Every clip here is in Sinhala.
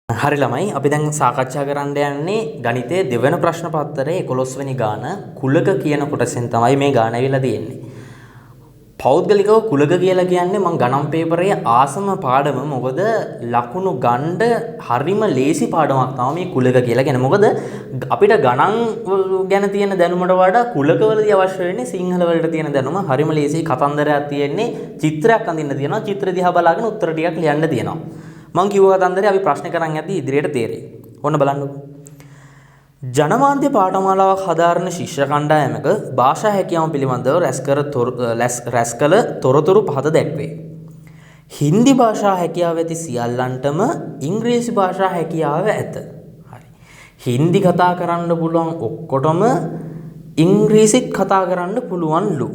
හරි ළමයි අපි දැන් සාකච්ඡා කරන්න යන්නේ ගණිතයේ දෙවන ප්‍රශ්න පත්‍රයේ 11 වෙනි ගාන කුලක කියන කොටසෙන් තමයි මේ ගාන ඇවිල්ලා තියෙන්නේ. පෞද්ගලිකව කුලක කියලා කියන්නේ මම ගණන් පේපරයේ ආසම පාඩම මොකද ලකුණු ගන්න හරිම ලේසි පාඩමක් තමයි මේ කුලක කියලා කියන්නේ. මොකද අපිට ගණන් ගැන තියෙන දැනුමට වඩා කුලකවලදී අවශ්‍ය වෙන්නේ සිංහල වලට තියෙන දැනුම හරිම ලේසි. කතන්දරයක් තියෙන්නේ චිත්‍රයක් අඳින්න තියෙනවා. චිත්‍ර දිහා බලාගෙන උත්තර ටිකක් ලියන්න තියෙනවා. මං කිව්ව කතන්දරේ අපි ප්‍රශ්න කරන් යද්දී ඉදිරියට තේරෙයි. ඔන්න බලන්නකෝ. ජනමාධ්‍ය පාඨමාලාවක් හදාරන ශිෂ්‍ය කණ්ඩායමක භාෂා හැකියාව පිළිබඳව රැස් කළ තොරතුරු පහත දැක්වේ. හින්දි භාෂා හැකියාව ඇති සියල්ලන්ටම ඉංග්‍රීසි භාෂා හැකියාව ඇත. හරි. හින්දි කතා කරන්න පුළුවන් ඔක්කොටම ඉංග්‍රීසිත් කතා කරන්න පුළුවන්ලු.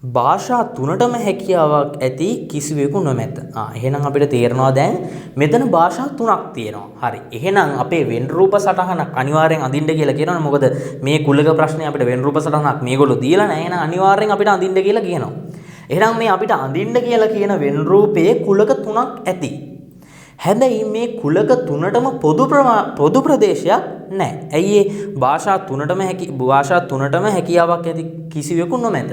භාෂා තුනටම හැකියාවක් ඇති කිසිවෙකු නොමැත. එහෙනම් අපිට තේරෙනවා දැන් මෙතන භාෂා තුනක් තියෙනවා. හරි. එහෙනම් අපේ වෙන් රූප සටහනක් අනිවාර්යෙන් අඳින්න කියලා කියනවනේ. මොකද මේ කුලක ප්‍රශ්නේ අපිට වෙන් රූප සටහනක් මේගොල්ලෝ දීලා නැහැ. එහෙනම් අනිවාර්යෙන් අපිට අඳින්න කියලා කියනවා. එහෙනම් මේ අපිට අඳින්න කියලා කියන වෙන් රූපයේ කුලක තුනක් ඇති. හැබැයි මේ කුලක තුනටම පොදු ප්‍රදේශයක් නැහැ. ඇයි ඒ භාෂා තුනටම හැකියාවක් ඇති කිසිවෙකු නොමැත.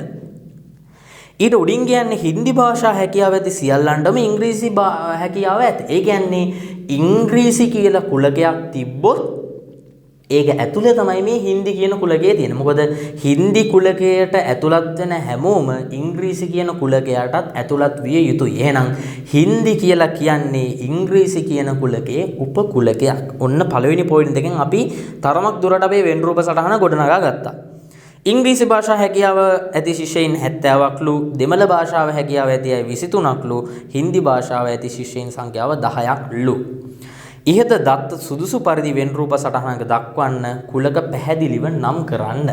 ඊට උඩින් කියන්නේ හින්දි භාෂා හැකියාව ඇති සියල්ලන්ටම ඉංග්‍රීසි හැකියාව ඇත. ඒ කියන්නේ ඉංග්‍රීසි කියලා කුලකයක් තිබ්බොත් ඒක ඇතුලේ තමයි මේ හින්දි කියන කුලකයේ තියෙන්නේ. මොකද හින්දි කුලකයට ඇතුළත් වෙන හැමෝම ඉංග්‍රීසි කියන කුලකයටත් ඇතුළත් විය යුතුයි. එහෙනම් හින්දි කියලා කියන්නේ ඉංග්‍රීසි කියන කුලකයේ උපකුලකයක්. ඔන්න පළවෙනි පොයින්ට් එකෙන් අපි තරමක් දුරට අපේ වෙන් රූප සටහන ගොඩනගා ගත්තා. ඉංග්‍රීසි භාෂා හැකියාව ඇති ශිෂ්‍යයින් 70ක්ලු, දෙමළ භාෂාව හැකියාව ඇති අය 23ක්ලු, හින්දි භාෂාව ඇති ශිෂ්‍යයින් සංඛ්‍යාව 10ක්ලු. ඉහත දත්ත සුදුසු පරිදි වෙන් රූප සටහනක දක්වන්න කුලක පැහැදිලිව නම් කරන්න.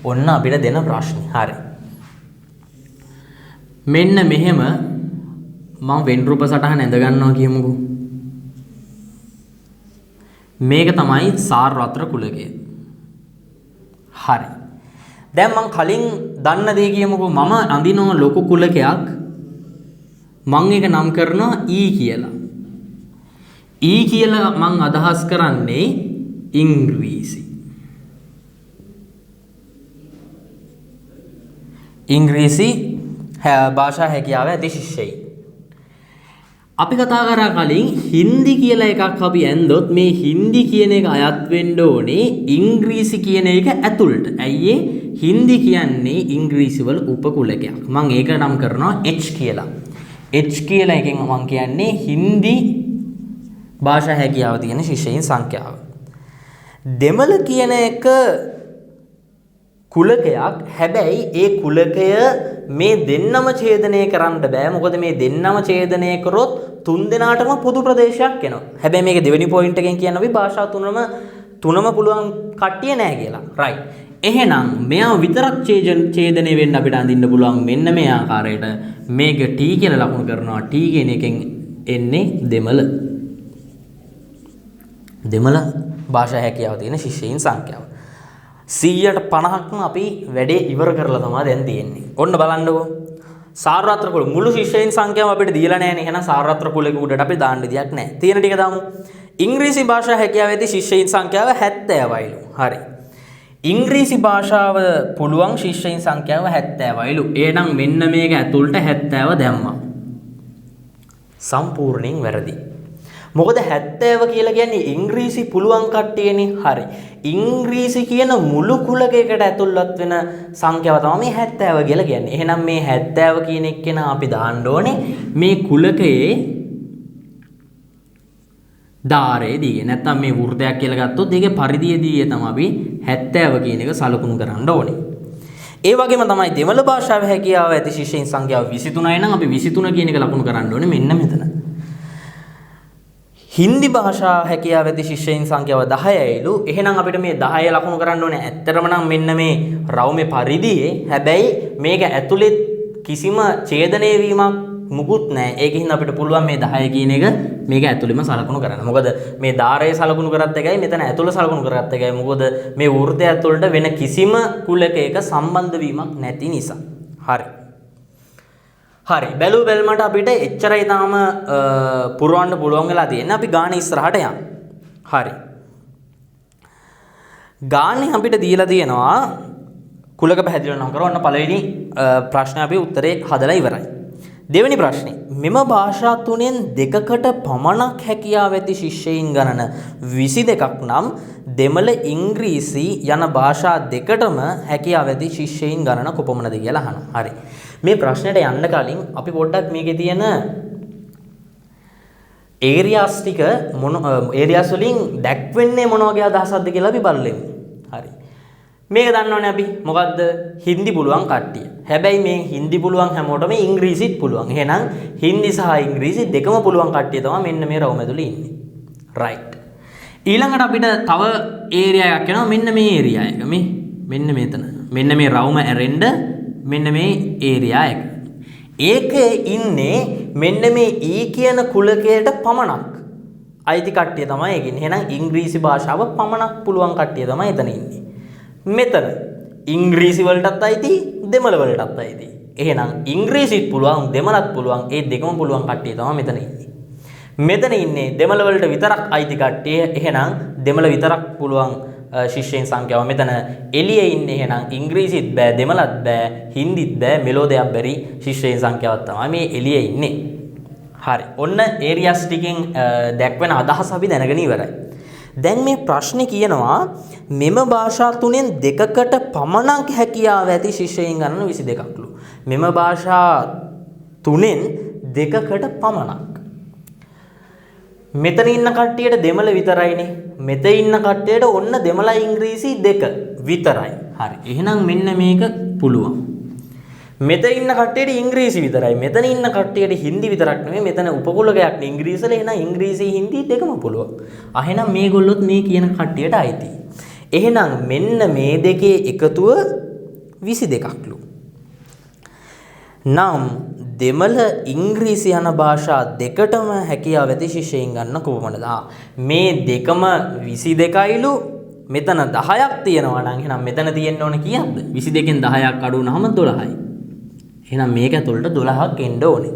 ඔන්න අපිට දෙන ප්‍රශ්නේ. හරි. මෙන්න මෙහෙම මම වෙන් රූප සටහන ඇඳ ගන්නවා කියමුකෝ. මේක තමයි සාරවත්‍ර කුලකය. හරි. දැන් මං කලින් දන්න දේ කියමුකෝ. මම අඳිනවා ලොකු කුලකයක්. මං ඒක නම් කරනවා E කියලා. E කියලා මං අදහස් කරන්නේ ඉංග්‍රීසි. ඉංග්‍රීසි භාෂා හැකියාව ඇති ශිෂ්‍යයි. අපි කතා කරා කලින් හින්දි කියලා එකක් අපි ඇන්දොත් මේ හින්දි කියන එක අයත් වෙන්න ඕනේ ඉංග්‍රීසි කියන එක ඇතුළට. ඇයි හින්දි කියන්නේ ඉංග්‍රීසි වල උපකුලකයක්. මම ඒක නම් කරනවා H කියලා. H කියලා එකෙන් මම කියන්නේ හින්දි භාෂා හැකියාව තියෙන ශිෂ්‍යයින් සංඛ්‍යාව. දෙමළ කියන එක කුලකයක්. හැබැයි ඒ කුලකය මේ දෙන්නම ඡේදනය කරන්න බෑ. මොකද මේ දෙන්නම ඡේදනය කරොත් තුන් දෙනාටම පොදු ප්‍රදේශයක් එනවා. හැබැයි මේක දෙවෙනි පොයින්ට් එකෙන් කියන්නේ අපි භාෂා තුනම පුළුවන් කට්ටිය නැහැ කියලා. රයිට්. එහෙනම් මෙයා විතරක් ඡේදනය වෙන්න අපිට අඳින්න පුළුවන් මෙන්න මේ ආකාරයට. මේක T කියලා ලකුණු කරනවා. T කියන එකෙන් එන්නේ දෙමළ. දෙමළ භාෂා හැකියාව තියෙන ශිෂ්‍යයින් සංඛ්‍යාව. 150ක්ම අපි වැඩේ ඉවර කරලා තමයි දැන් තියෙන්නේ. ඔන්න බලන්නකෝ. සාරවත්‍ර කුල මුළු ශිෂ්‍යයින් සංඛ්‍යාව අපිට දීලා නැහැනේ. එහෙනම් සාරවත්‍ර කුලෙක උඩට අපි දාන්න දෙයක් නැහැ. තියෙන ටික දාමු. ඉංග්‍රීසි භාෂා හැකියාව ඇති ශිෂ්‍යයින් සංඛ්‍යාව 70යිලු. හරි. ඉංග්‍රීසි භාෂාව පුළුවන් ශිෂ්‍යයින් සංඛ්‍යාව 70යිලු. එහෙනම් මෙන්න මේක ඇතුළට 70 දැම්මා. සම්පූර්ණයෙන් වැරදි. මොකද 70 කියලා කියන්නේ ඉංග්‍රීසි පුළුවන් කට්ටියනේ. හරි. ඉංග්‍රීසි කියන මුළු කුලකයකට ඇතුළත් වෙන සංඛ්‍යාව තමයි 70 කියලා කියන්නේ. එහෙනම් මේ 70 කියන එක්කෙනා අපි දාන්න ඕනේ මේ කුලකයේ ධාරයේදී. නැත්තම් මේ වෘත්තයක් කියලා ගත්තොත් ඒකේ පරිධියේදී තමයි අපි 70 කියන එක සලකුණු කරන්න ඕනේ. ඒ වගේම තමයි දෙමළ භාෂාවේ හැකියාව ඇති ශිෂ්‍යයින් සංඛ්‍යාව 23යි නම් අපි 23 කියන එක ලකුණු කරන්න ඕනේ මෙන්න මෙතන. හින්දි භාෂා හැකියාව ඇති ශිෂ්‍යයින් සංඛ්‍යාව 10යිලු. එහෙනම් අපිට මේ 10 ලකුණු කරන්න ඕනේ. ඇත්තටම නම් මෙන්න මේ රවුමේ පරිධියේ. හැබැයි මේක ඇතුලේ කිසිම ඡේදනය වීමක් මුකුත් නැහැ. ඒකින් අපිට පුළුවන් මේ 10 කියන එක මේක ඇතුළෙම සලකුණු කරන්න. මොකද මේ ධාරයේ සලකුණු කරත් එකයි මෙතන ඇතුළ සලකුණු කරත් එකයි. මොකද මේ වෘත්තය ඇතුළට වෙන කිසිම කුලකයක සම්බන්ධ වීමක් නැති නිසා. හරි. හරි. බැලුව බැලමට අපිට එච්චරයි තාම පුරවන්න පුළුවන් වෙලා තියෙන්නේ. අපි ගාන ඉස්සරහට යමු. හරි. ගානේ අපිට දීලා තියෙනවා කුලක පැහැදිලිව නම් කරවන්න පළවෙනි ප්‍රශ්නේ අපි උත්තරේ හදලා ඉවරයි. දෙවෙනි ප්‍රශ්නේ මෙම භාෂා තුනෙන් දෙකකට පමණක් හැකියාව ඇති ශිෂ්‍යයින් ගණන 22ක් නම් දෙමළ ඉංග්‍රීසි යන භාෂා දෙකටම හැකියාව ඇති ශිෂ්‍යයින් ගණන කොපමණද කියලා අහනවා. හරි. මේ ප්‍රශ්නෙට යන්න කලින් අපි පොඩ්ඩක් මේකේ තියෙන ඒරියාස් ටික ඒරියාස් වලින් දැක්වෙන්නේ මොන වගේ අදහසක්ද කියලා අපි බලමු. හරි. මේක දන්නවනේ අපි මොකද්ද? හින්දි පුළුවන් කට්ටිය. හැබැයි මේ හින්දි පුළුවන් හැමෝටම ඉංග්‍රීසිත් පුළුවන්. එහෙනම් හින්දි සහ ඉංග්‍රීසි දෙකම පුළුවන් කට්ටිය තමයි මෙන්න මේ රවුමැදුලේ ඉන්නේ. රයිට්. ඊළඟට අපිට තව ඒරියා එකක් එනවා. මෙන්න මේ ඒරියා එක. මෙන්න මෙතන. මෙන්න මේ රවුම ඇරෙන්න මෙන්න මේ ඒරියා එක. ඒකේ ඉන්නේ මෙන්න මේ ඊ කියන කුලකයට පමණක් අයිති කට්ටිය තමයි ඒකින්. එහෙනම් ඉංග්‍රීසි භාෂාව පමණක් පුළුවන් කට්ටිය තමයි එතන ඉන්නේ. මෙතන ඉංග්‍රීසි වලටත් අයිති දෙමළ වලටත් අයිති. එහෙනම් ඉංග්‍රීසිත් පුළුවන් දෙමළත් පුළුවන් ඒ දෙකම පුළුවන් කට්ටිය තමයි මෙතන ඉන්නේ. මෙතන ඉන්නේ දෙමළ වලට විතරක් අයිති කට්ටිය. එහෙනම් දෙමළ විතරක් පුළුවන් ශිෂ්‍යයන් සංඛ්‍යාව මෙතන එළියේ ඉන්නේ. එහෙනම් ඉංග්‍රීසිත් බෑ දෙමළත් බෑ හින්දිත් බෑ මෙලෝ දෙයක් බැරි ශිෂ්‍යයන් සංඛ්‍යාවක් තමයි මේ එළියේ ඉන්නේ. හරි. ඔන්න ඒරියාස් ටිකෙන් දැක්වෙන අදහස අපි දැනගෙන ඉවරයි. දැන් මේ ප්‍රශ්නේ කියනවා මෙම භාෂා තුනෙන් දෙකකට පමණක් හැකියාව ඇති ශිෂ්‍යයින් ගණන 22ක්ලු. මෙම භාෂා තුනෙන් දෙකකට පමණක්. මෙතන ඉන්න කට්ටියට දෙමළ විතරයිනේ. මෙතන ඉන්න කට්ටියට ඔන්න දෙමළ ඉංග්‍රීසි දෙක විතරයි. හරි. එහෙනම් මෙන්න මේක පුළුවන්. මෙතන ඉන්න කට්ටියට ඉංග්‍රීසි විතරයි. මෙතන ඉන්න කට්ටියට හින්දි විතරක් නෙමෙයි. මෙතන උපකුලකයක් නේ ඉංග්‍රීසිවල. එහෙනම් ඉංග්‍රීසි හින්දි දෙකම පුළුවන්. එහෙනම් මේගොල්ලොත් මේ කියන කට්ටියට අයිති. එහෙනම් මෙන්න මේ දෙකේ එකතුව 22ක්ලු. නම් දෙමළ ඉංග්‍රීසි යන භාෂා දෙකටම හැකියාව ඇති ශිෂ්‍යයින් ගන්න කොපමණද? මේ දෙකම 22යිලු. මෙතන 10ක් තියෙනවා නම් එහෙනම් මෙතන තියෙන්න ඕන කීයක්ද? 22කින් 10ක් අඩු වුනහම 12යි. එහෙනම් මේක ඇතුළට 12ක් එන්න ඕනේ.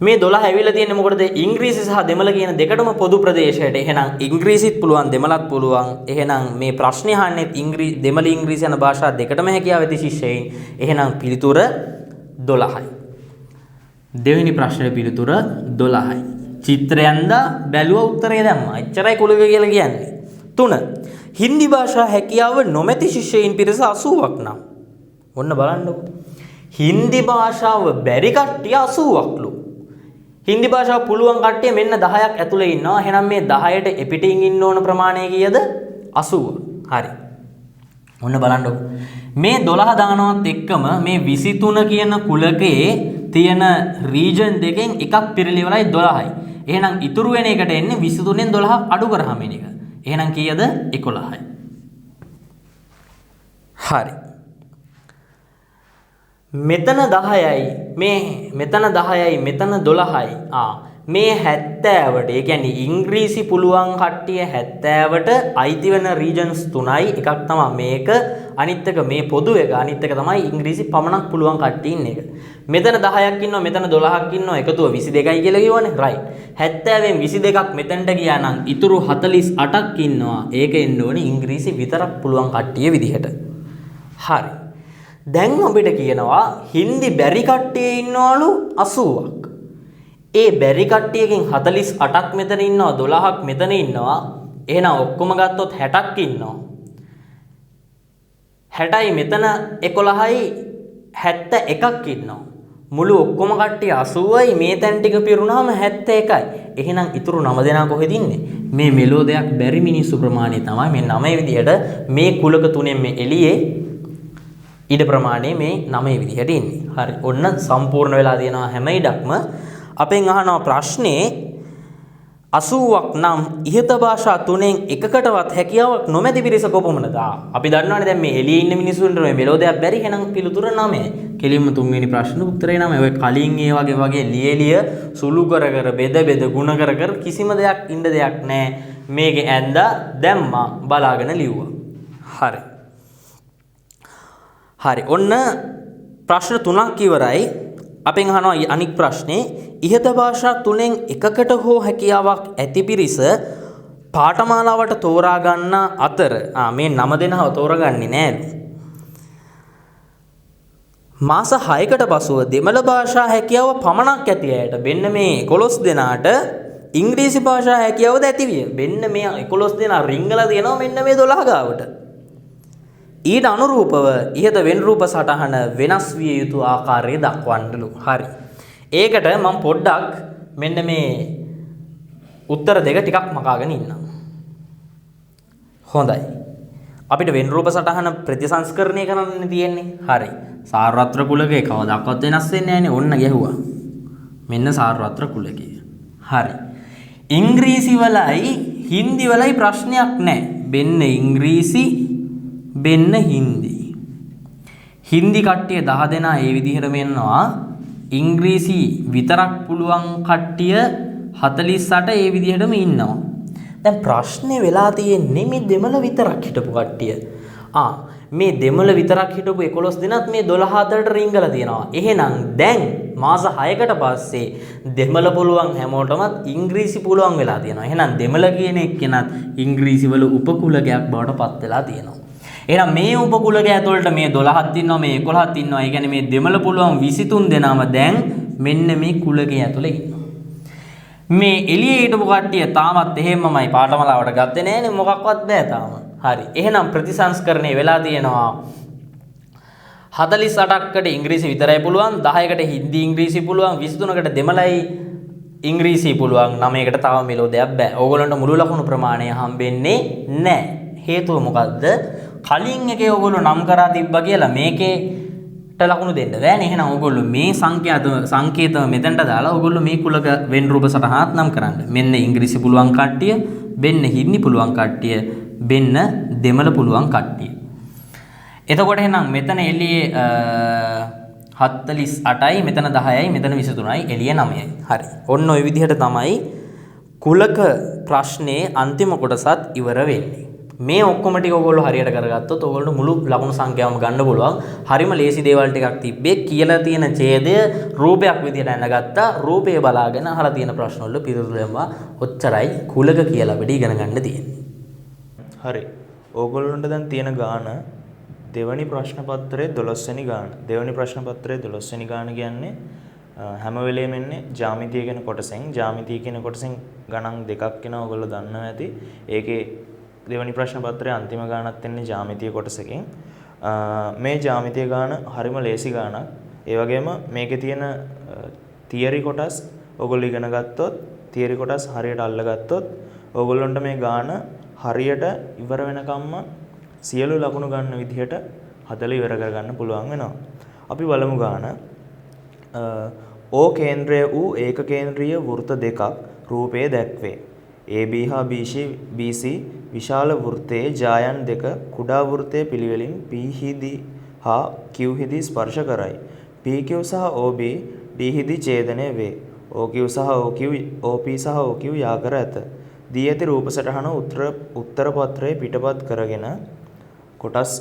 මේ 12 ඇවිල්ලා තියෙන්නේ මොකටද? ඉංග්‍රීසි සහ දෙමළ කියන දෙකටම පොදු ප්‍රදේශයට. එහෙනම් ඉංග්‍රීසිත් පුළුවන් දෙමළත් පුළුවන්. එහෙනම් මේ ප්‍රශ්නේ අහන්නේ දෙමළ ඉංග්‍රීසි යන භාෂා දෙකටම හැකියාව ඇති ශිෂ්‍යයින්. එහෙනම් පිළිතුර 12යි. දෙවෙනි ප්‍රශ්නේ පිළිතුර 12යි. චිත්‍රයෙන්ද බැලුව උත්තරය දැම්මා. එච්චරයි කුලක කියලා කියන්නේ. 3. හින්දි භාෂා හැකියාව නොමැති ශිෂ්‍යයින් පිරිස 80ක් නම්. ඔන්න බලන්නකෝ. හින්දි භාෂාව බැරි කට්ටිය 80ක්ලු. හින්දි භාෂාව පුළුවන් කට්ටිය මෙන්න 10ක් ඇතුලේ ඉන්නවා. එහෙනම් මේ 10ට එපිටින් ඉන්න ඕන ප්‍රමාණය කීයද? 80. හරි. ඔන්න බලන්නකෝ. මේ 12 දානවත් එක්කම මේ 23 කියන කුලකයේ තියෙන රීජන් දෙකෙන් එකක් පිරිලිවලයි 12යි. එහෙනම් ඉතුරු වෙන එකට එන්නේ 23න් 12 අඩු කරාම එන එක. එහෙනම් කීයද? 11යි. හරි. මෙතන 10යි මෙතන 10යි මෙතන 12යි. මේ 70ට ඒ කියන්නේ ඉංග්‍රීසි පුළුවන් කට්ටිය 70ට අයිති වෙන රීජන්ස් තුනයි. එකක් තමයි මේක, අනිත් එක මේ පොදු එක, අනිත් එක තමයි ඉංග්‍රීසි පමණක් පුළුවන් කට්ටිය ඉන්න එක. මෙතන 10ක් ඉන්නවා, මෙතන 12ක් ඉන්නවා, එකතුව 22යි කියලා කියවනේ. රයිට්. 70න් 22ක් මෙතනට ගියා නම් ඉතුරු 48ක් ඉන්නවා. ඒක එන්න ඕනේ ඉංග්‍රීසි විතරක් පුළුවන් කට්ටිය විදිහට. හරි. දැන් අපිට කියනවා හින්දි බැරි කට්ටිය ඉන්නවලු 80ක්. ඒ බැරි කට්ටියකින් 48ක් මෙතන ඉන්නවා, 12ක් මෙතන ඉන්නවා. එහෙනම් ඔක්කොම ගත්තොත් 60ක් ඉන්නවා. 60යි මෙතන 11යි 71ක් ඉන්නවා. මුළු ඔක්කොම කට්ටිය 80යි මේ තැන් ටික පිරුණාම 71යි. එහෙනම් ඉතුරු 9 දෙනා කොහෙද ඉන්නේ? මේ මෙලෝ දෙයක් බැරි මිනිස්සු ප්‍රමාණය තමයි මේ 9 විදියට මේ කුලක තුනෙන් මේ එළියේ ඉඩ ප්‍රමාණය මේ 9 විදිහට ඉන්නේ. හරි. ඔන්න සම්පූර්ණ වෙලා තියෙනවා හැම ඉඩක්ම. අපෙන් අහනවා ප්‍රශ්නේ 80ක් නම් ඉහත භාෂා තුනෙන් එකකටවත් හැකියාවක් නොමැති පිරිස කොපමණද? අපි දන්නවනේ දැන් මේ එළියේ ඉන්න මිනිස්සුන්ට මේ මෙලෝදයක් බැරි. එහෙනම් පිළිතුර 9. කෙලින්ම තුන්වෙනි ප්‍රශ්න උත්තරේ 9. ඔය කලින් ඒ වගේ ලියලිය සුළු කර බෙද ගුණ කර කිසිම දෙයක් ඉන්න දෙයක් නැහැ. මේකේ ඇඳා දැම්මා බලාගෙන ලිව්වා. හරි. හරි. ඔන්න ප්‍රශ්න 3ක් ඉවරයි. අපෙන් අහනවා අනික් ප්‍රශ්නේ ඉහත භාෂා තුනෙන් එකකට හෝ හැකියාවක් ඇති පිරිස පාඨමාලාවට තෝරා ගන්න අතර මේ 9 දෙනාව තෝරගන්නේ නෑලු. මාස 6කට පසුව දෙමළ භාෂා හැකියාව පමණක් ඇති අයට මෙන්න මේ 11 දෙනාට ඉංග්‍රීසි භාෂා හැකියාවද ඇති විය. මෙන්න මේ 11 දෙනා රිංගලා දෙනවා මෙන්න මේ 12 ගාවට. ඊට අනුරූපව ඉහත වෙන් රූප සටහන වෙනස් විය යුතු ආකාරය දක්වන්නලු. හරි. ඒකට මම පොඩ්ඩක් මෙන්න මේ උත්තර දෙක ටිකක් මකාගෙන ඉන්නම්. හොඳයි. අපිට වෙන් රූප සටහන ප්‍රතිසංස්කරණය කරන්න තියෙන්නේ. හරි. සාරවත්‍ර කුලකේ කවදාවත් වෙනස් වෙන්නේ නැහැනේ. ඔන්න ගැහුවා. මෙන්න සාරවත්‍ර කුලකේ. හරි. ඉංග්‍රීසි වලයි හින්දි වලයි ප්‍රශ්නයක් නැහැ. මෙන්න ඉංග්‍රීසි මෙන්න හින්දි. හින්දි කට්ටිය 10 දෙනා ඒ විදිහටම එනවා. ඉංග්‍රීසි විතරක් පුළුවන් කට්ටිය 48 ඒ විදිහටම ඉන්නවා. දැන් ප්‍රශ්නේ වෙලා තියෙන්නේ මේ දෙමළ විතරක් හිටපු කට්ටිය. මේ දෙමළ විතරක් හිටපු 11 දෙනාත් මේ 12 අතරට රිංගලා තියෙනවා. එහෙනම් දැන් මාස 6කට පස්සේ දෙමළ පුළුවන් හැමෝටමත් ඉංග්‍රීසි පුළුවන් වෙලා තියෙනවා. එහෙනම් දෙමළ කියන එක්කෙනත් ඉංග්‍රීසි වල උපකුලකයක් බවට පත් වෙලා තියෙනවා. එහෙනම් මේ උපකුලක ඇතුළට මේ 12ක් ඉන්නවා මේ 11ක් ඉන්නවා. ඒ කියන්නේ මේ දෙමළ පුළුවන් 23 දෙනාම දැන් මෙන්න මේ කුලකයේ ඇතුළේ ඉන්නවා. මේ එළියේ හිටපු කට්ටිය තාමත් එහෙමමයි පාඨමාලාවට ගත්තේ නෑනේ මොකක්වත් බෑ තාම. හරි. එහෙනම් ප්‍රතිසංස්කරණය වෙලා තියෙනවා 48කට ඉංග්‍රීසි විතරයි පුළුවන්, 10කට හින්දි ඉංග්‍රීසි පුළුවන්, 23කට දෙමළයි ඉංග්‍රීසි පුළුවන්, 9කට තව මෙලෝ දෙයක් බෑ. ඕගොල්ලන්ට මුළු ලකුණු ප්‍රමාණය හම්බෙන්නේ නෑ. හේතුව මොකද්ද? කලින් එකේ ඕගොල්ලෝ නම් කරා තිබ්බා කියලා මේකේට ලකුණු දෙන්න බෑනේ. එහෙනම් ඕගොල්ලෝ මේ සංකේතව මෙතනට දාලා ඕගොල්ලෝ මේ කුලක වෙන් රූප සටහනක් නම් කරන්න. මෙන්න ඉංග්‍රීසි පුළුවන් කට්ටිය, මෙන්න හින්දි පුළුවන් කට්ටිය, මෙන්න දෙමළ පුළුවන් කට්ටිය. එතකොට එහෙනම් මෙතන එළියේ 48යි, මෙතන 10යි, මෙතන 23යි, එළියේ 9යි. හරි. ඔන්න ඔය විදිහට තමයි කුලක ප්‍රශ්නේ අන්තිම කොටසත් ඉවර වෙන්නේ. මේ ඔක්කොම ටික ඔයගොල්ලෝ හරියට කරගත්තොත් ඔයගොල්ලෝ මුළු ලකුණු සංඛ්‍යාවම ගන්න පුළුවන්. හරිම ලේසි දේවල් ටිකක් තිබ්බේ. කියලා තියෙන ඡේදය රූපයක් විදියට අඳගත්තා. රූපය බලාගෙන අහලා තියෙන ප්‍රශ්න වල පිළිතුරු දෙනවා. ඔච්චරයි කුලක කියලා අපිට ඉගෙන ගන්න තියෙන්නේ. හරි. ඕගොල්ලන්ට දැන් තියෙන ගාන දෙවැනි ප්‍රශ්න පත්‍රයේ 12 වෙනි ගාන. දෙවැනි ප්‍රශ්න පත්‍රයේ 12 වෙනි ගාන කියන්නේ හැම වෙලේම එන්නේ ජ්‍යාමිතිය කියන කොටසෙන්. ජ්‍යාමිතිය කියන කොටසෙන් ගණන් දෙකක් වෙනවා ඔයගොල්ලෝ දන්නවා ඇති. ඒකේ දෙවැනි ප්‍රශ්න පත්‍රයේ අන්තිම ගානත් එන්නේ ජ්‍යාමිතිය කොටසකින්. මේ ජ්‍යාමිතිය ගාන හරිම ලේසි ගානක්. ඒ වගේම මේකේ තියෙන තියරි කොටස් ඔයගොල්ලෝ ඉගෙන ගත්තොත්, තියරි කොටස් හරියට අල්ලගත්තොත් ඔයගොල්ලන්ට මේ ගාන හරියට ඉවර වෙනකම්ම සියලු ලකුණු ගන්න විදිහට හදලා ඉවර කරගන්න පුළුවන් වෙනවා. අපි බලමු ගාන. O කේන්ද්‍රය වූ ඒක කේන්ද්‍රීය වෘත්ත දෙකක් රූපයේ දැක්වේ. AB හා BC විශාල වෘත්තයේ ජායන් දෙක කුඩා වෘත්තයේ පිළිවෙලින් P හිදී හා Q හිදී ස්පර්ශ කරයි. PQ සහ OB D හිදී ඡේදනය වේ. OQ සහ OP සහ OQ යා කර ඇත. දී ඇති රූප සටහන උත්තර පත්‍රයේ පිටපත් කරගෙන කොටස්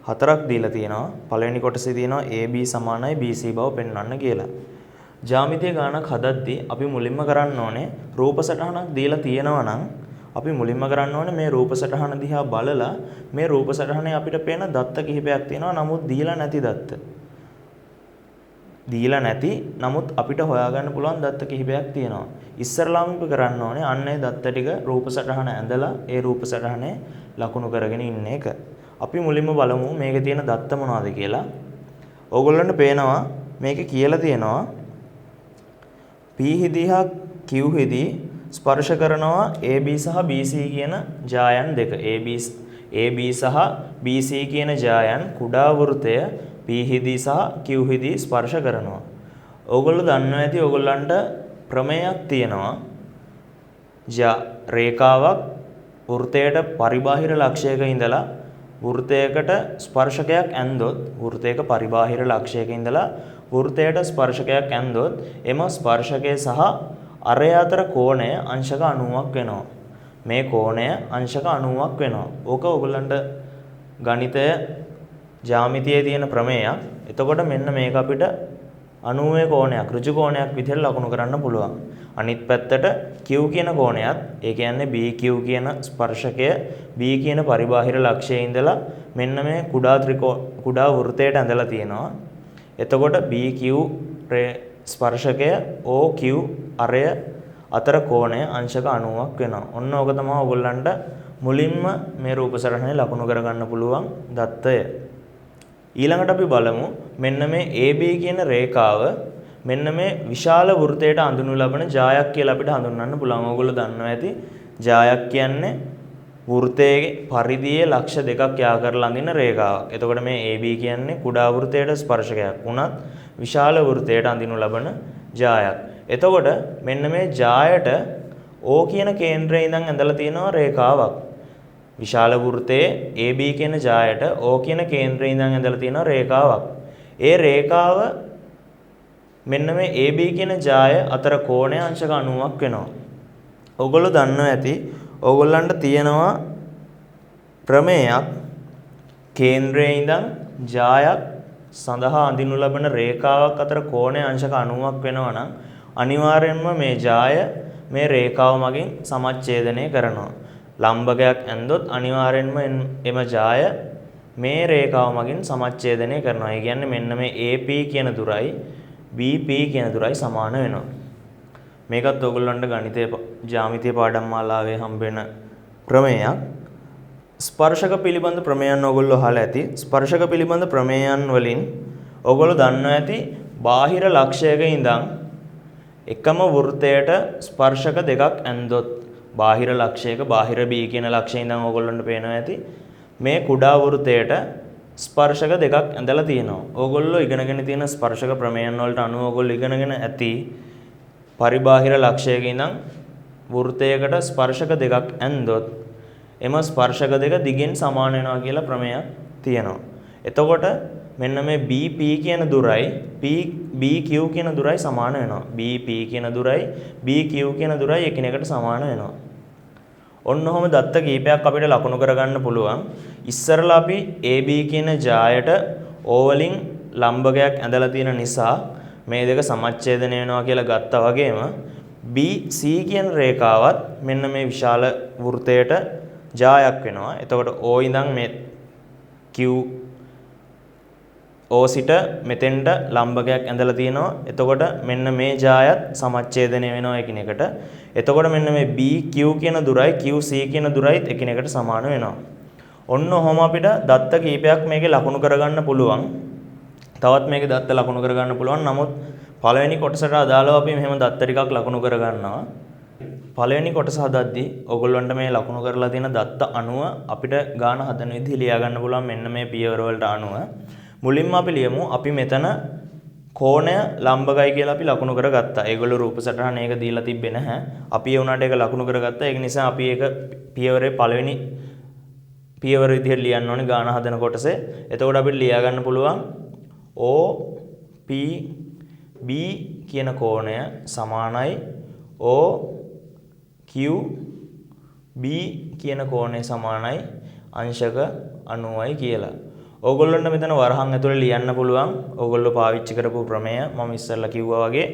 හතරක් දීලා තියෙනවා. පළවෙනි කොටසේ තියෙනවා AB සමානයි BC බව පෙන්වන්න කියලා. ජ්‍යාමිතිය ගානක් හදද්දී අපි මුලින්ම කරන්න ඕනේ රූප සටහනක් දීලා තියෙනවා නම් අපි මුලින්ම කරන්න ඕනේ මේ රූප සටහන දිහා බලලා මේ රූප සටහනේ අපිට පේන දත්ත කිහිපයක් තියෙනවා. නමුත් දීලා නැති දත්ත. දීලා නැති නමුත් අපිට හොයාගන්න පුළුවන් දත්ත කිහිපයක් තියෙනවා. ඉස්සරලාම අපි කරන්න ඕනේ අන්න ඒ දත්ත ටික රූප සටහන ඇඳලා ඒ රූප සටහනේ ලකුණු කරගෙන ඉන්න එක. අපි මුලින්ම බලමු මේකේ තියෙන දත්ත මොනවද කියලා. ඕගොල්ලන්ට පේනවා මේකේ කියලා තියෙනවා P හිදී හා Q හිදී ස්පර්ශ කරනවා AB සහ BC කියන ජායන් දෙක. AB සහ BC කියන ජායන් කුඩා වෘත්තය P හිදී සහ Q හිදී ස්පර්ශ කරනවා. ඕගොල්ලෝ දන්නවා ඇති ඕගොල්ලන්ට ප්‍රමේයක් තියෙනවා. රේඛාවක් වෘත්තයට පරිබාහිර ලක්ෂයක ඉඳලා වෘත්තයකට ස්පර්ශකයක් ඇන්දොත් වෘත්තයක පරිබාහිර ලක්ෂයක ඉඳලා වෘත්තයට ස්පර්ශකයක් ඇන්දොත් එම ස්පර්ශකය සහ අරය අතර කෝණය අංශක 90ක් වෙනවා. මේ කෝණය අංශක 90ක් වෙනවා. ඕක ඔයගොල්ලන්ට ගණිතය ජ්‍යාමිතියේ තියෙන ප්‍රමේයක්. එතකොට මෙන්න මේක අපිට 90 කෝණයක් ඍජු කෝණයක් විදිහට ලකුණු කරන්න පුළුවන්. අනිත් පැත්තට Q කියන කෝණයත් ඒ කියන්නේ BQ කියන ස්පර්ශකය B කියන පරිබාහිර ලක්ෂයේ ඉඳලා මෙන්න මේ කුඩා වෘතයට ඇඳලා තියෙනවා. එතකොට BQ ස්පර්ශකය OQ අරය අතර කෝණය අංශක 90ක් වෙනවා. ඔන්න ඕක තමයි ඔයගොල්ලන්ට මුලින්ම මේ රූප සටහනේ ලකුණු කරගන්න පුළුවන් දත්තය. ඊළඟට අපි බලමු මෙන්න මේ AB කියන රේඛාව මෙන්න මේ විශාල වෘතයට අඳුනු ලබන ජායක් කියලා අපිට හඳුන්වන්න පුළුවන්. ඕගොල්ලෝ දන්නවා ඇති ජායක් කියන්නේ වෘතයේ පරිධියේ ලක්ෂ දෙකක් යා කරලා අඳින රේඛාවක්. එතකොට මේ AB කියන්නේ කුඩා වෘතයට ස්පර්ශකයක් වුණත් විශාල වෘතයට අඳිනු ලබන ජායක්. එතකොට මෙන්න මේ ජායට O කියන කේන්ද්‍රයේ ඉඳන් ඇඳලා තියෙනවා රේඛාවක්. විශාල වෘතයේ AB කියන ජායට O කියන කේන්ද්‍රයේ ඉඳන් ඇඳලා තියෙනවා රේඛාවක්. ඒ රේඛාව මෙන්න මේ AB කියන ජාය අතර කෝණය අංශක 90ක් වෙනවා. ඔයගොල්ලෝ දන්නවා ඇති ඔයගොල්ලන්ට තියෙනවා ප්‍රමේයක් කේන්ද්‍රයේ ඉඳන් ජායක් සඳහා අඳිනු ලබන රේඛාවක් අතර කෝණය අංශක 90ක් වෙනවා නම් අනිවාර්යෙන්ම මේ ජාය මේ රේඛාව මගින් සමච්ඡේදනය කරනවා. ලම්බකයක් ඇන්දොත් අනිවාර්යෙන්ම එම ජාය මේ රේඛාව මගින් සමච්ඡේදනය කරනවා. ඒ කියන්නේ මෙන්න මේ AP කියන දුරයි BP කියන දුරයි සමාන වෙනවා. මේකත් ඔයගොල්ලන්ට ගණිතයේ ජ්‍යාමිතිය පාඩම් මාලාවේ හම්බෙන ප්‍රමේයක්. ස්පර්ශක පිළිබඳ ප්‍රමේයන් ඔයගොල්ලෝ අහලා ඇති. ස්පර්ශක පිළිබඳ ප්‍රමේයන් වලින් ඔයගොල්ලෝ දන්නවා ඇති බාහිර ලක්ෂයක ඉඳන් එකම වෘතයට ස්පර්ශක දෙකක් ඇන්දොත් බාහිර ලක්ෂයක බාහිර B කියන ලක්ෂයේ ඉඳන් ඔයගොල්ලන්ට පේනවා ඇති මේ කුඩා වෘතයට ස්පර්ශක දෙකක් ඇඳලා තියෙනවා. ඕගොල්ලෝ ඉගෙනගෙන තියෙන ස්පර්ශක ප්‍රමේයන් වලට අනුව ඕගොල්ලෝ ඉගෙනගෙන ඇති පරිබාහිර ලක්ෂයක ඉඳන් වෘතයකට ස්පර්ශක දෙකක් ඇන්දොත් එම ස්පර්ශක දෙක දිගින් සමාන වෙනවා කියලා ප්‍රමේයක් තියෙනවා. එතකොට මෙන්න මේ BP කියන දුරයි BQ කියන දුරයි සමාන වෙනවා. BP කියන දුරයි BQ කියන දුරයි එකිනෙකට සමාන වෙනවා. ඔන්න ඔහොම දත්ත කීපයක් අපිට ලකුණු කරගන්න පුළුවන්. ඉස්සරලා අපි AB කියන ජායට O වලින් ලම්බකයක් ඇඳලා තියෙන නිසා මේ දෙක සමච්ඡේදනය වෙනවා කියලා ගත්තා වගේම BC කියන රේඛාවත් මෙන්න මේ විශාල වෘතයට ජායක් වෙනවා. එතකොට O ඉඳන් මේ Q O සිට මෙතෙන්ට ලම්බකයක් ඇඳලා තියෙනවා. එතකොට මෙන්න මේ ජායත් සමච්ඡේදනය වෙනවා එකිනෙකට. එතකොට මෙන්න මේ BQ කියන දුරයි QC කියන දුරයිත් එකිනෙකට සමාන වෙනවා. ඔන්න ඔහොම අපිට දත්ත කීපයක් මේකේ ලකුණු කරගන්න පුළුවන්. තවත් මේකේ දත්ත ලකුණු කරගන්න පුළුවන්. නමුත් පළවෙනි කොටසට අදාළව අපි මෙහෙම දත්ත ටිකක් ලකුණු කරගන්නවා. පළවෙනි කොටස හදද්දී ඔයගොල්ලන්ට මේ ලකුණු කරලා තියෙන දත්ත අනුව අපිට ගාන හදන විදිහ ලියා ගන්න පුළුවන් මෙන්න මේ පියවර වලට අනුව. මුලින්ම අපි ලියමු අපි මෙතන කෝණය ලම්බකයි කියලා අපි ලකුණු කරගත්තා. ඒගොල්ලෝ රූප සටහන ඒක දීලා තිබ්බේ නැහැ. අපි ඒ උනාට ඒක ලකුණු කරගත්තා. ඒක නිසා අපි ඒක පියවරේ පළවෙනි පියවර විදිහට ලියන්න ඕනේ ගාන හදන කොටසේ. එතකොට අපිට ලියා ගන්න පුළුවන් OP B කියන කෝණය සමානයි OQ B කියන කෝණය සමානයි අංශක 90යි කියලා. ඕගොල්ලන්ට මෙතන වරහන් ඇතුලේ ලියන්න පුළුවන්. ඕගොල්ලෝ පාවිච්චි කරපු ප්‍රමේය මම ඉස්සෙල්ලා කිව්වා වගේ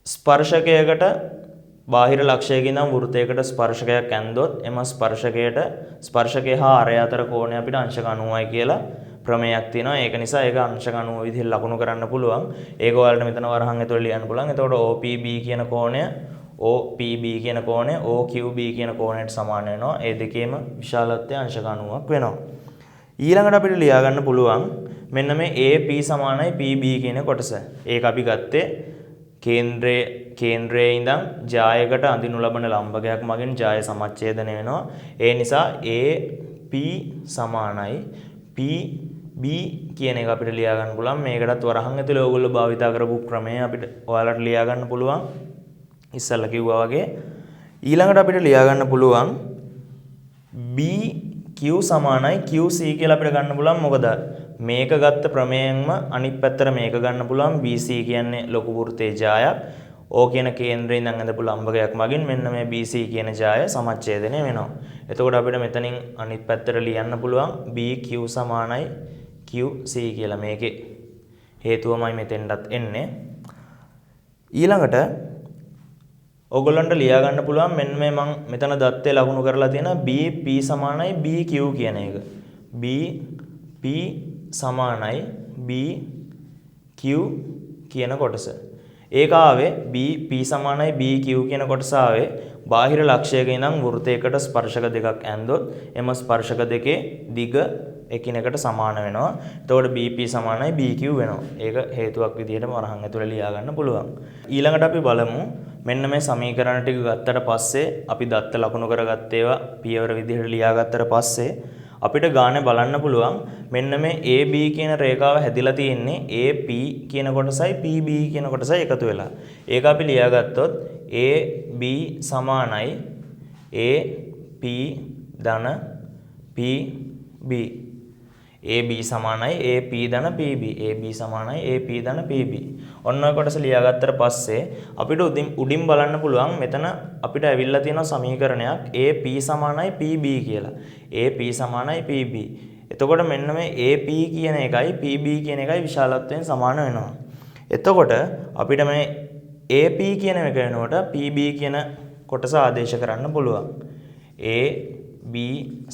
ස්පර්ශකයකට බාහිර ලක්ෂයකින් ඉඳන් වෘතයකට ස්පර්ශකයක් ඇන්දොත් එම ස්පර්ශකය හා අරය අතර කෝණය අපිට අංශක 90යි කියලා ප්‍රමේයක් තියෙනවා. ඒක නිසා ඒක අංශක 90 විදිහට ලකුණු කරන්න පුළුවන්. ඒක ඔයාලට මෙතන වරහන් ඇතුලේ ලියන්න පුළුවන්. එතකොට OPB කියන කෝණය OPB කියන කෝණය OQB කියන කෝණයට සමාන වෙනවා. ඒ දෙකේම විශාලත්වය අංශක 90ක් වෙනවා. ඊළඟට අපිට ලියා ගන්න පුළුවන් මෙන්න මේ AP සමානයි PB කියන කොටස. ඒක අපි ගත්තේ කේන්ද්‍රයේ ඉඳන් ජායකට අඳිනු ලබන ලම්බකයක් මගින් ජාය සමච්ඡේදනය වෙනවා. ඒ නිසා AP සමානයි PB කියන එක අපිට ලියා ගන්න පුළුවන්. මේකටත් වරහන් ඇතුලේ ඕගොල්ලෝ භාවිතා කරපු ක්‍රමය අපිට ඔයාලට ලියා ගන්න පුළුවන්. ඉස්සල්ලා කිව්වා වගේ ඊළඟට අපිට ලියා ගන්න පුළුවන් BQ සමානයි QC කියලා අපිට ගන්න පුළුවන්. මොකද මේක ගත්ත ප්‍රමේයෙන්ම අනිත් පැත්තට මේක ගන්න පුළුවන්. BC කියන්නේ ලොකු වෘත්තයේ ජායක්. O කියන කේන්ද්‍රයෙන් ඉඳන් ඇඳපු ලම්බකයක් මගින් මෙන්න මේ BC කියන ජාය සමච්ඡේදනය වෙනවා. එතකොට අපිට මෙතනින් අනිත් පැත්තට ලියන්න පුළුවන් BQ සමානයි QC කියලා. මේකේ හේතුවමයි මෙතෙන්ටත් එන්නේ. ඊළඟට ඔයගොල්ලන්ට ලියා ගන්න පුළුවන් මෙන්න මේ මම මෙතන දත්තේ ලකුණු කරලා තියෙනවා B P සමානයි BQ කියන එක. B P සමානයි BQ කියන කොටස. ඒක ආවේ B P සමානයි BQ කියන කොටස ආවේ බාහිර ලක්ෂයක ඉඳන් වෘතයකට ස්පර්ශක දෙකක් ඇන්දොත් එම ස්පර්ශක දෙකේ දිග එකිනෙකට සමාන වෙනවා. එතකොට BP සමානයි BQ වෙනවා. ඒක හේතුවක් විදිහට වරහන් ඇතුලේ ලියා ගන්න පුළුවන්. ඊළඟට අපි බලමු මෙන්න මේ සමීකරණ ටික ගත්තට පස්සේ අපි දත්ත ලකුණු කරගත්ත ඒවා පියවර විදිහට ලියා ගත්තට පස්සේ අපිට ගානේ බලන්න පුළුවන් මෙන්න මේ AB කියන රේඛාව හැදිලා තියෙන්නේ AP කියන කොටසයි PB කියන කොටසයි එකතු වෙලා. ඒක අපි ලියාගත්තොත් AB සමානයි AP ධන PB. AB සමානයි AP ධන PB. AB සමානයි AP ධන PB. ඔන්න ඔය කොටස ලියාගත්තට පස්සේ අපිට උඩින් බලන්න පුළුවන් මෙතන අපිට ඇවිල්ලා තියෙන සමීකරණයක් AP සමානයි PB කියලා. AP සමානයි PB. එතකොට මෙන්න මේ AP කියන එකයි PB කියන එකයි විශාලත්වයෙන් සමාන වෙනවා. එතකොට අපිට මේ AP කියන එක වෙනකොට PB කියන කොටස ආදේශ කරන්න පුළුවන්. AB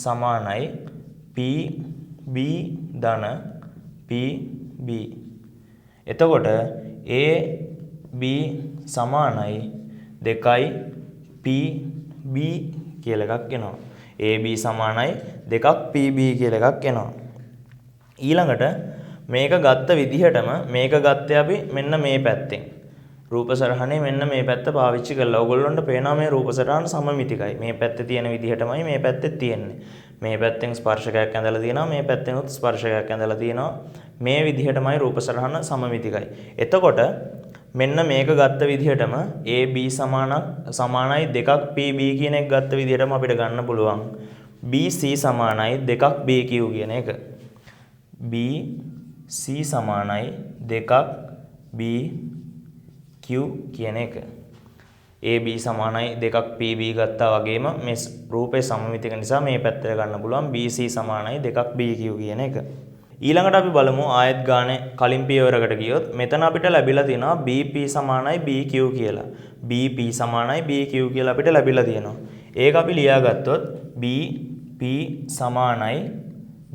සමානයි PB ධන PB. එතකොට AB සමානයි 2යි PB කියලා එකක් එනවා. AB සමානයි 2ක් PB කියලා එකක් එනවා. ඊළඟට මේක ගත්ත විදිහටම මේක ගත්තේ අපි මෙන්න මේ පැත්තෙන්. රූප සරහනේ මෙන්න මේ පැත්ත පාවිච්චි කළා. ඔයගොල්ලන්ට පේනවා මේ රූප සරහන සමමිතිකයි. මේ පැත්තේ තියෙන විදිහටමයි මේ පැත්තේ තියෙන්නේ. මේ පැත්තෙන් ස්පර්ශකයක් ඇඳලා තියෙනවා. මේ පැත්තෙන් උත් ස්පර්ශකයක් ඇඳලා තියෙනවා. මේ විදිහටමයි රූප සරහන සමමිතිකයි. එතකොට මෙන්න මේක ගත්ත විදිහටම AB සමානයි 2ක් PB කියන එක ගත්ත විදිහටම අපිට ගන්න පුළුවන් BC සමානයි 2ක් BQ කියන එක. BC සමානයි 2ක් BQ කියන එක. AB සමානයි 2ක් PB ගත්තා වගේම මේ රූපේ සමමිතික නිසා මේ පැත්තට ගන්න පුළුවන් BC සමානයි 2ක් BQ කියන එක. ඊළඟට අපි බලමු ආයත් ගානේ කලින් පියවරකට ගියොත් මෙතන අපිට ලැබිලා තියෙනවා BP සමානයි BQ කියලා. BP සමානයි BQ කියලා අපිට ලැබිලා තියෙනවා. ඒක අපි ලියාගත්තොත් BP සමානයි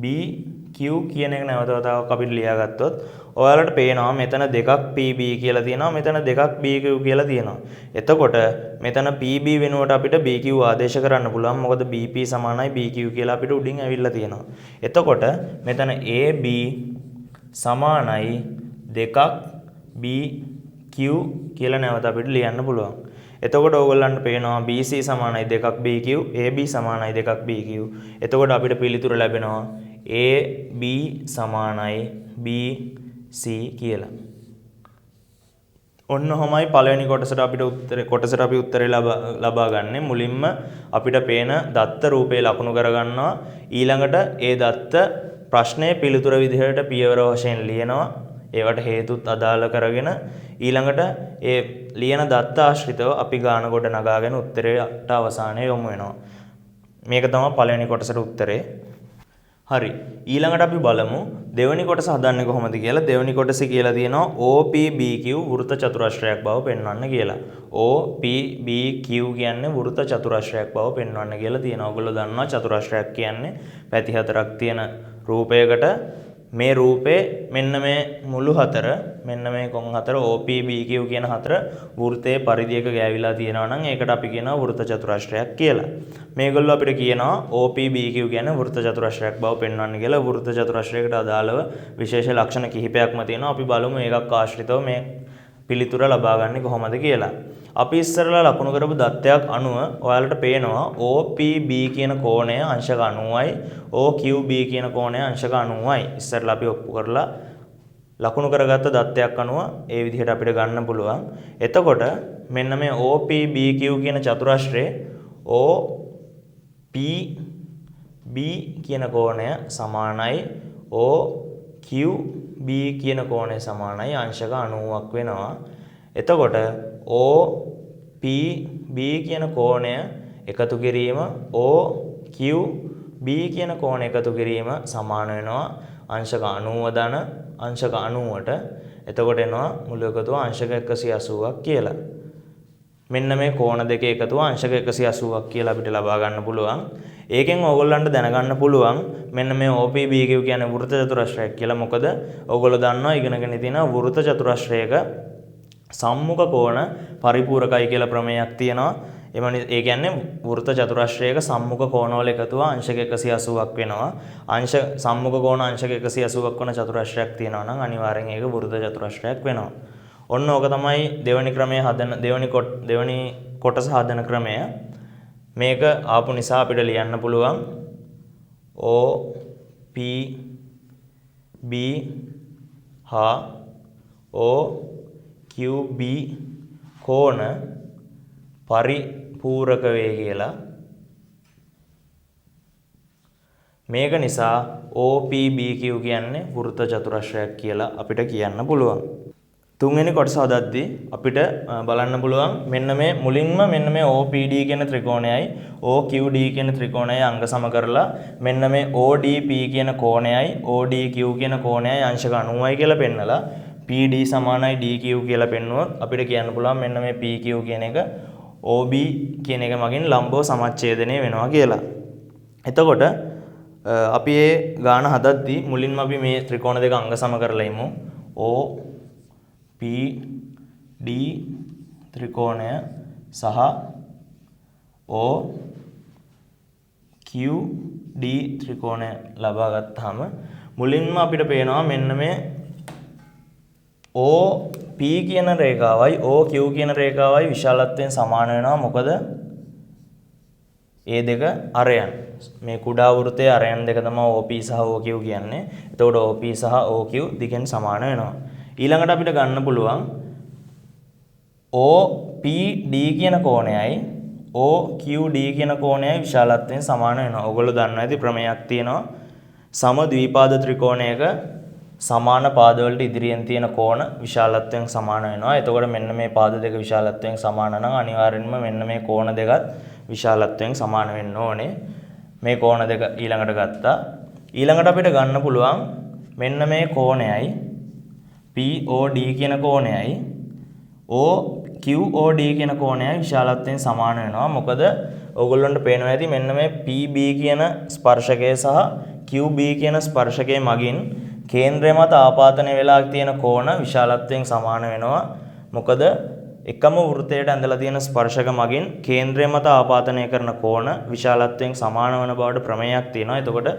BQ කියන එක නැවත වතාවක් අපිට ලියාගත්තොත් ඔයාලට පේනවා මෙතන 2ක් PB කියලා තියෙනවා මෙතන 2ක් BQ කියලා තියෙනවා. එතකොට මෙතන PB වෙනුවට අපිට BQ ආදේශ කරන්න පුළුවන්. මොකද BP සමානයි BQ කියලා අපිට උඩින් ඇවිල්ලා තියෙනවා. එතකොට මෙතන AB සමානයි 2ක් BQ කියලා නැවත අපිට ලියන්න පුළුවන්. එතකොට ඕගොල්ලන්ට පේනවා BC සමානයි 2ක් BQ AB සමානයි 2ක් BQ. එතකොට අපිට පිළිතුර ලැබෙනවා AB සමානයි BC කියලා. ඔන්න ඔහමයි පළවෙනි කොටසට අපි උත්තරේ ලබා ගන්න. මුලින්ම අපිට පේන දත්ත රූපේ ලකුණු කරගන්නවා. ඊළඟට ඒ දත්ත ප්‍රශ්නයේ පිළිතුර විදිහට පියවර වශයෙන් ලියනවා. ඒවට හේතුත් අදාළ කරගෙන ඊළඟට ඒ ලියන දත්ත ආශ්‍රිතව අපි ගාන කොට නගාගෙන උත්තරයට අවසානයේ යොමු වෙනවා. මේක තමයි පළවෙනි කොටසට උත්තරේ. හරි. ඊළඟට අපි බලමු දෙවෙනි කොටස හදන්නේ කොහොමද කියලා. දෙවෙනි කොටසේ කියලා තියෙනවා OPBQ වෘත්ත චතුරස්‍රයක් බව පෙන්වන්න කියලා. OPBQ කියන්නේ වෘත්ත චතුරස්‍රයක් බව පෙන්වන්න කියලා තියෙනවා. ඔයගොල්ලෝ දන්නවා චතුරස්‍රයක් කියන්නේ පැති හතරක් තියෙන රූපයකට මේ රූපේ මෙන්න මේ මුළු හතර මෙන්න මේ කොන් හතර OPBQ කියන හතර වෘත්තයේ පරිධියක ගෑවිලා තියෙනවා නම් ඒකට අපි කියනවා වෘත්ත චතුරස්‍රයක් කියලා. මේගොල්ලෝ අපිට කියනවා OPBQ කියන්නේ වෘත්ත චතුරස්‍රයක් බව පෙන්වන්න කියලා. වෘත්ත චතුරස්‍රයකට අදාළව විශේෂ ලක්ෂණ කිහිපයක්ම තියෙනවා. අපි බලමු ඒකක් ආශ්‍රිතව මේ පිළිතුර ලබා ගන්න කොහොමද කියලා. අපි ඉස්සරලා ලකුණු කරපු දත්තයක් අනුව ඔයාලට පේනවා OPB කියන කෝණය අංශක 90යි OQB කියන කෝණය අංශක 90යි. ඉස්සරලා අපි ඔප්පු කරලා ලකුණු කරගත්ත දත්තයක් අනුව ඒ විදිහට අපිට ගන්න පුළුවන්. එතකොට මෙන්න මේ OPBQ කියන චතුරස්‍රයේ OPB කියන කෝණය සමානයි OQB කියන කෝණය සමානයි අංශක 90ක් වෙනවා. එතකොට OPB කියන කෝණය එකතු කිරීම OQB කියන කෝණය එකතු කිරීම සමාන වෙනවා අංශක 90 ධන අංශක 90ට එතකොට එනවා මුළු එකතුව අංශක 180ක් කියලා. මෙන්න මේ කෝණ දෙකේ එකතුව අංශක 180ක් කියලා අපිට ලබා ගන්න පුළුවන්. ඒකෙන් ඕගොල්ලන්ට දැනගන්න පුළුවන් මෙන්න මේ OPBQ කියන්නේ වෘත්ත චතුරස්‍රයක් කියලා. මොකද ඕගොල්ලෝ දන්නවා ඉගෙනගෙන තියෙන වෘත්ත චතුරස්‍රයක සම්මුඛ කෝණ පරිපූරකයි කියලා ප්‍රමේයක් තියෙනවා. ඒ කියන්නේ වෘත්ත චතුරස්‍රයක සම්මුඛ කෝණවල එකතුව අංශක 180ක් වෙනවා. සම්මුඛ කෝණ අංශක 180ක් වන චතුරස්‍රයක් තියෙනවා නම් අනිවාර්යෙන් ඒක වෘත්ත චතුරස්‍රයක් වෙනවා. ඔන්න ඕක තමයි දෙවෙනි ක්‍රමයේ හදන දෙවෙනි කොටස හදන ක්‍රමය. මේක ආපු නිසා අපිට ලියන්න පුළුවන් OPB හා OQB කෝණ පරිපූරක වේ කියලා. මේක නිසා OPBQ කියන්නේ වෘත්ත චතුරස්‍රයක් කියලා අපිට කියන්න පුළුවන්. තුන්වෙනි කොටස හදද්දී අපිට බලන්න පුළුවන් මෙන්න මේ මුලින්ම මෙන්න මේ OPD කියන ත්‍රිකෝණයයි OQD කියන ත්‍රිකෝණයයි අංග සම කරලා මෙන්න මේ ODP කියන කෝණයයි ODQ කියන කෝණයයි අංශක 90යි කියලා පෙන්නලා PD සමානයි DQ කියලා පෙන්නුවොත් අපිට කියන්න පුළුවන් මෙන්න මේ PQ කියන එක OB කියන එක මගින් ලම්බව සමච්ඡේදනය වෙනවා කියලා. එතකොට අපි මේ ගාන හදද්දී මුලින්ම අපි මේ ත්‍රිකෝණ දෙක අංග සම කරලා ඉමු. OPD ත්‍රිකෝණය සහ OQD ත්‍රිකෝණය ලබා ගත්තාම මුලින්ම අපිට පේනවා මෙන්න මේ OP කියන රේඛාවයි OQ කියන රේඛාවයි විශාලත්වයෙන් සමාන වෙනවා. මොකද ඒ දෙක අරයන්. මේ කුඩා වෘත්තයේ අරයන් දෙක තමයි OP සහ OQ කියන්නේ. එතකොට OP සහ OQ දිගෙන් සමාන වෙනවා. ඊළඟට අපිට ගන්න පුළුවන් OPD කියන කෝණයයි OQD කියන කෝණයයි විශාලත්වයෙන් සමාන වෙනවා. ඔයගොල්ලෝ දන්නවා ඇති ප්‍රමේයක් තියෙනවා. සම ද්විපාද ත්‍රිකෝණයක සමාන පාදවලට ඉදිරියෙන් තියෙන කෝණ විශාලත්වයෙන් සමාන වෙනවා. එතකොට මෙන්න මේ පාද දෙක විශාලත්වයෙන් සමාන නම් අනිවාර්යෙන්ම මෙන්න මේ කෝණ දෙකත් විශාලත්වයෙන් සමාන වෙන්න ඕනේ. මේ කෝණ දෙක ඊළඟට ගත්තා. ඊළඟට අපිට ගන්න පුළුවන් මෙන්න මේ කෝණයයි POD කියන කෝණයයි OQOD කියන කෝණයයි විශාලත්වයෙන් සමාන වෙනවා. මොකද ඕගොල්ලන්ට පේනවා ඇති මෙන්න මේ PB කියන ස්පර්ශකය සහ QB කියන ස්පර්ශකය මගින් කේන්ද්‍රය මත ආපාතනය වෙලා තියෙන කෝණ විශාලත්වයෙන් සමාන වෙනවා. මොකද එකම වෘත්තයට ඇඳලා තියෙන ස්පර්ශක මගින් කේන්ද්‍රය මත ආපාතනය කරන කෝණ විශාලත්වයෙන් සමාන වන බවට ප්‍රමේයක් තියෙනවා. එතකොට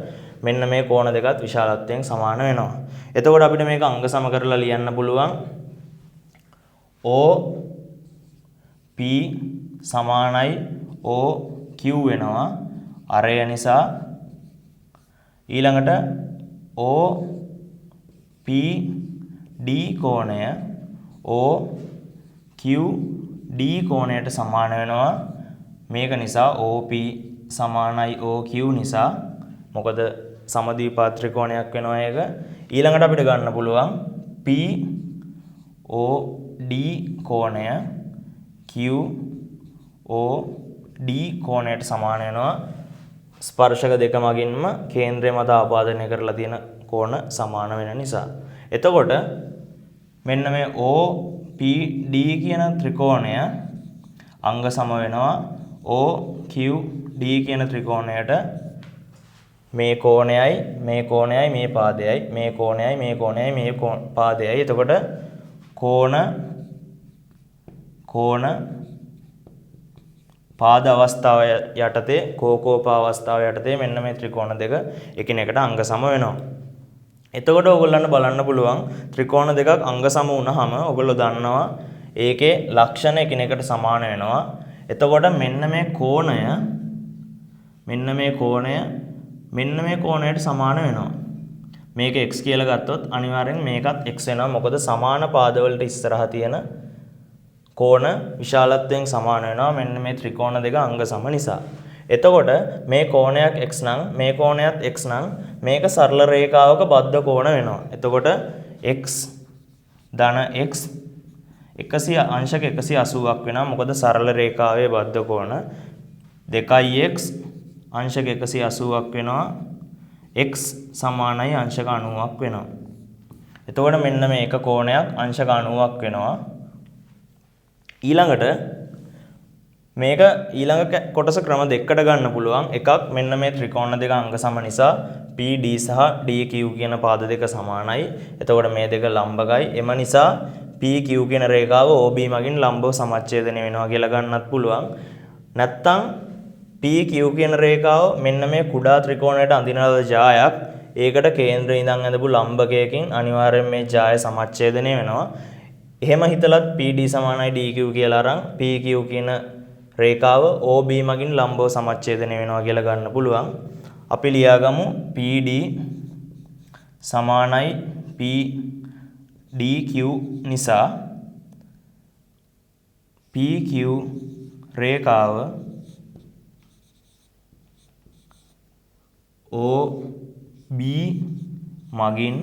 මෙන්න මේ කෝණ දෙකත් විශාලත්වයෙන් සමාන වෙනවා. එතකොට අපිට මේක අංග සම කරලා ලියන්න පුළුවන් OP සමානයි OQ වෙනවා අරය නිසා. ඊළඟට OPD කෝණය OQD කෝණයට සමාන වෙනවා. මේක නිසා OP සමානයි OQ නිසා. මොකද සමද්විපාද ත්‍රිකෝණයක් වෙනවා ඒක. ඊළඟට අපිට ගන්න පුළුවන් POD කෝණය QOD කෝණයට සමාන වෙනවා. ස්පර්ශක දෙක මගින්ම කේන්ද්‍රය මත ආපාදනය කරලා තියෙන කෝණ සමාන වෙන නිසා. එතකොට මෙන්න මේ OPD කියන ත්‍රිකෝණය අංග සම වෙනවා OQD කියන ත්‍රිකෝණයට. මේ කෝණයයි මේ කෝණයයි මේ පාදයයි මේ කෝණයයි මේ කෝණයයි මේ පාදයයි. එතකොට කෝණ පාද අවස්ථාව යටතේ කෝකෝප අවස්ථාව යටතේ මෙන්න මේ ත්‍රිකෝණ දෙක එකිනෙකට අංග සම වෙනවා. එතකොට ඕගොල්ලන්ට බලන්න පුළුවන් ත්‍රිකෝණ දෙකක් අංග සම වුණාම ඕගොල්ලෝ දන්නවා ඒකේ ලක්ෂණ එකිනෙකට සමාන වෙනවා. එතකොට මෙන්න මේ කෝණය මෙන්න මේ කෝණයට සමාන වෙනවා. මේක x කියලා ගත්තොත් අනිවාර්යෙන් මේකත් x වෙනවා. මොකද සමාන පාදවලට ඉස්සරහා තියෙන කෝණ විශාලත්වයෙන් සමාන වෙනවා මෙන්න මේ ත්‍රිකෝණ දෙක අංග සම නිසා. එතකොට මේ කෝණයක් x නම් මේ කෝණයත් x නම් මේක සරල රේඛාවක බද්ධ කෝණ වෙනවා. එතකොට x ධන x 100 අංශක 180ක් වෙනවා. මොකද සරල රේඛාවේ බද්ධ කෝණ 2x අංශක 180ක් වෙනවා. x සමානයි අංශක 90ක් වෙනවා. එතකොට මෙන්න මේක කෝණයක් අංශක 90ක් වෙනවා. ඊළඟට මේක ඊළඟ කොටස ක්‍රම දෙකකට ගන්න පුළුවන්. එකක් මෙන්න මේ ත්‍රිකෝණ දෙක අංග සම නිසා PD සහ DQ කියන පාද දෙක සමානයි. එතකොට මේ දෙක ලම්බකයි. එම නිසා PQ කියන රේඛාව OB මගින් ලම්බව සමච්ඡේදනය වෙනවා කියලා ගන්නත් පුළුවන්. නැත්තම් PQ කියන රේඛාව මෙන්න මේ කුඩා ත්‍රිකෝණයට අඳින ලද ජායක් ඒකට කේන්ද්‍රය ඉඳන් ඇඳපු ලම්බකයකින් අනිවාර්යෙන් මේ ජාය සමච්ඡේදනය වෙනවා. එහෙම හිතලත් PD සමානයි DQ කියලා අරන් PQ කියන රේඛාව OB මගින් ලම්බව සමච්ඡේදනය වෙනවා කියලා ගන්න පුළුවන්. අපි ලියාගමු PD සමානයි PDQ නිසා PQ රේඛාව OB මගින්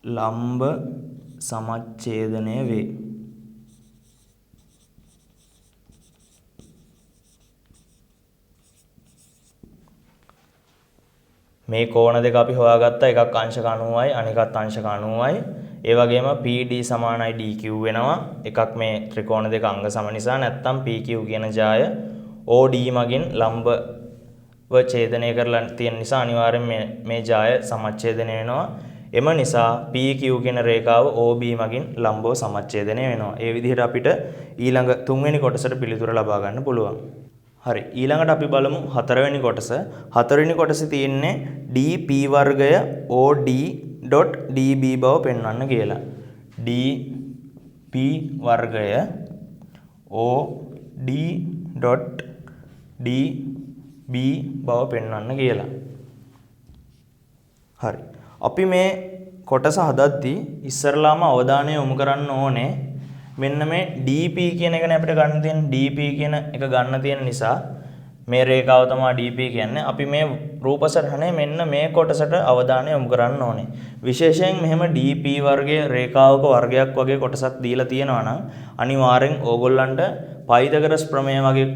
ලම්බ සමච්ඡේදනය වේ. මේ කෝණ දෙක අපි හොයාගත්තා. එකක් අංශක 90යි අනිකත් අංශක 90යි. ඒ වගේම PD සමානයි DQ වෙනවා. එකක් මේ ත්‍රිකෝණ දෙක අංග සම නිසා නැත්නම් PQ කියන ජාය OD මගින් ලම්බව ඡේදනය කරලා තියෙන නිසා අනිවාර්යෙන් මේ ජාය සමච්ඡේදනය වෙනවා. එම නිසා PQ කියන රේඛාව OB මගින් ලම්බව සමච්ඡේදනය වෙනවා. ඒ විදිහට අපිට ඊළඟ තුන්වෙනි කොටසට පිළිතුර ලබා ගන්න පුළුවන්. හරි, ඊළඟට අපි බලමු හතරවෙනි කොටස. හතරවෙනි කොටසේ තියෙන්නේ DP වර්ගය OD.DB බව පෙන්වන්න කියලා. DP වර්ගය OD.DB බව පෙන්වන්න කියලා. හරි. අපි මේ කොටස හදද්දී ඉස්සරලාම අවධානය යොමු කරන්න ඕනේ මෙන්න මේ DP කියන එකනේ අපිට ගන්න තියෙන. DP කියන එක ගන්න තියෙන නිසා මේ රේඛාව තමයි DP කියන්නේ. අපි මේ රූපසටහනේ මෙන්න මේ කොටසට අවධානය යොමු කරන්න ඕනේ. විශේෂයෙන් මෙහෙම DP වර්ගයේ රේඛාවක වර්ගයක් වගේ කොටසක් දීලා තියෙනවා නම් අනිවාර්යෙන් ඕගොල්ලන්ට පයිතගරස් ප්‍රමේය වගේ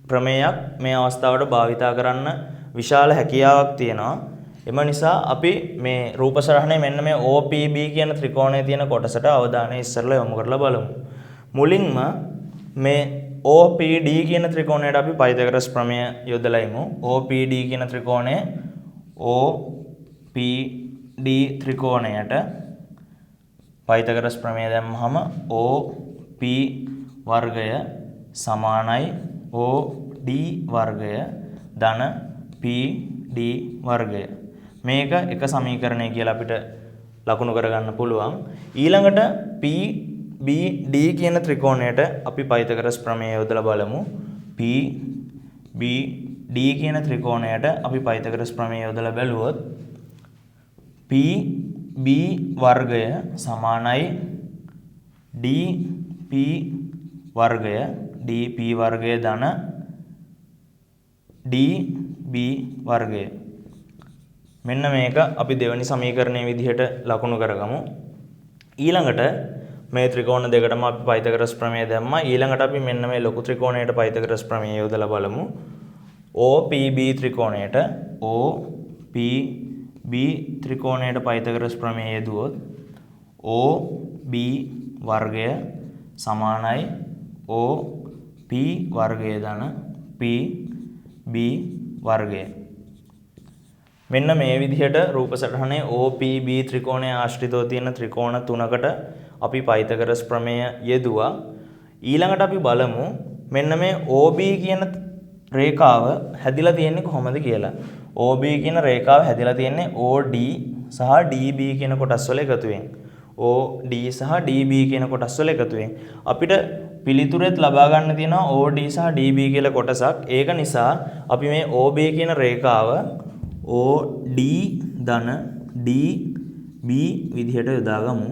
ප්‍රමේයක් මේ අවස්ථාවට භාවිතා කරන්න විශාල හැකියාවක් තියෙනවා. එම නිසා අපි මේ රූපසටහනේ මෙන්න මේ OPB කියන ත්‍රිකෝණයේ තියෙන කොටසට අවධානය ඉස්සරලා යොමු කරලා බලමු. මුලින්ම මේ OPD කියන ත්‍රිකෝණයට අපි පයිතගරස් ප්‍රමේය යොදලා ඉමු. OPD කියන ත්‍රිකෝණය OPD ත්‍රිකෝණයට පයිතගරස් ප්‍රමේය දැම්මහම OP වර්ගය සමානයි OD වර්ගය ධන PD වර්ගය. මේක එක සමීකරණය කියලා අපිට ලකුණු කරගන්න පුළුවන්. ඊළඟට PBD කියන ත්‍රිකෝණයට අපි පයිතගරස් ප්‍රමේය යොදලා බලමු. PBD කියන ත්‍රිකෝණයට අපි පයිතගරස් ප්‍රමේය යොදලා බැලුවොත් PB වර්ගය සමානයි DP වර්ගය DP වර්ගය ධන DB වර්ගය. මෙන්න මේක අපි දෙවෙනි සමීකරණයේ විදිහට ලකුණු කරගමු. ඊළඟට මේ ත්‍රිකෝණ දෙකටම අපි පයිතගරස් ප්‍රමේය දැම්මා. ඊළඟට අපි මෙන්න මේ ලොකු ත්‍රිකෝණයට පයිතගරස් ප්‍රමේය යොදලා බලමු. OPB ත්‍රිකෝණයට OPB ත්‍රිකෝණයට පයිතගරස් ප්‍රමේය යෙදුවොත් OB වර්ගය සමානයි OP වර්ගය ධන PB වර්ගය. මෙන්න මේ විදිහට රූපසටහනේ OPB ත්‍රිකෝණයේ ආශ්‍රිතව තියෙන ත්‍රිකෝණ තුනකට අපි පයිතගරස් ප්‍රමේය යෙදුවා. ඊළඟට අපි බලමු මෙන්න මේ OB කියන රේඛාව හැදිලා තියෙන්නේ කොහොමද කියලා. OB කියන රේඛාව හැදිලා තියෙන්නේ OD සහ DB කියන කොටස් වල එකතුවෙන්. OD සහ DB කියන කොටස් වල එකතුවෙන්. අපිට පිළිතුරෙත් ලබා ගන්න තියෙනවා OD සහ DB කියලා කොටසක්. ඒක නිසා අපි මේ OB කියන රේඛාව OD ධන DB විදිහට යොදාගමු.